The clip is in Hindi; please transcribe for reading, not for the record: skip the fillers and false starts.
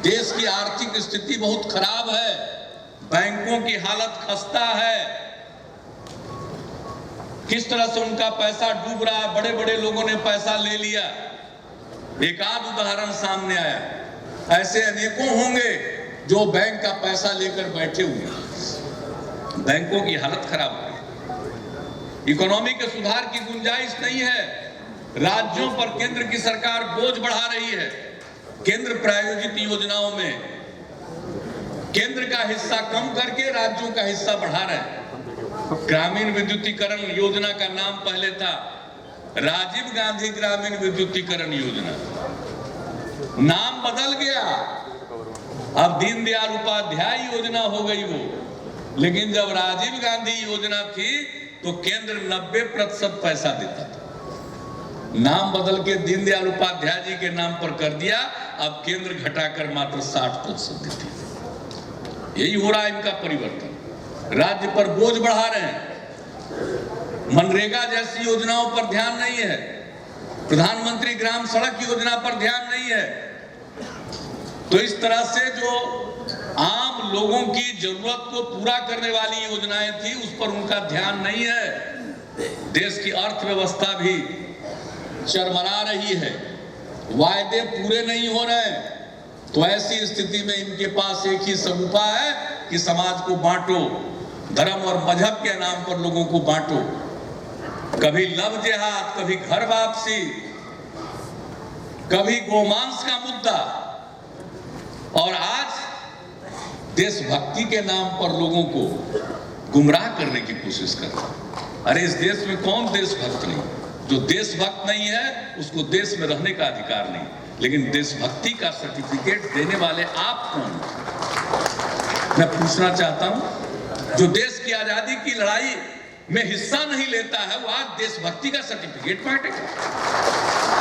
देश की आर्थिक स्थिति बहुत खराब है, बैंकों की हालत खस्ता है, किस तरह से उनका पैसा डूब रहा है, बड़े बड़े लोगों ने पैसा ले लिया। एक आध उदाहरण सामने आया, ऐसे अनेकों होंगे जो बैंक का पैसा लेकर बैठे हुए। बैंकों की हालत खराब है, इकोनॉमी के सुधार की गुंजाइश नहीं है। राज्यों पर केंद्र की सरकार बोझ बढ़ा रही है। केंद्र प्रायोजित योजनाओं में केंद्र का हिस्सा कम करके राज्यों का हिस्सा बढ़ा रहे हैं। ग्रामीण विद्युतीकरण योजना का नाम पहले था राजीव गांधी ग्रामीण विद्युतीकरण योजना, नाम बदल गया, अब दीनदयाल उपाध्याय योजना हो गई वो। लेकिन जब राजीव गांधी योजना थी तो केंद्र 90% पैसा देता था, नाम बदल के दीनदयाल उपाध्याय जी के नाम पर कर दिया, अब केंद्र घटाकर मात्र 60% देती है। यही हो रहा है इनका परिवर्तन। राज्य पर बोझ बढ़ा रहे हैं, मनरेगा जैसी योजनाओं पर ध्यान नहीं है, प्रधानमंत्री ग्राम सड़क योजना पर ध्यान नहीं है। तो इस तरह से जो आम लोगों की जरूरत को पूरा करने वाली योजनाएं थी उस पर उनका ध्यान नहीं है। देश की अर्थव्यवस्था भी चरमरा रही है, वायदे पूरे नहीं हो रहे। तो ऐसी स्थिति में इनके पास एक ही सब उपाय है कि समाज को बांटो, धर्म और मजहब के नाम पर लोगों को बांटो। कभी लव जिहाद, कभी घर वापसी, कभी गोमांस का मुद्दा, और आज देशभक्ति के नाम पर लोगों को गुमराह करने की कोशिश कर रहे हैं। अरे इस देश में कौन देशभक्त नहीं? जो देशभक्त नहीं है उसको देश में रहने का अधिकार नहीं। लेकिन देशभक्ति का सर्टिफिकेट देने वाले आप कौन? मैं पूछना चाहता हूं, जो देश की आजादी की लड़ाई में हिस्सा नहीं लेता है वो आज देशभक्ति का सर्टिफिकेट बांटेगा।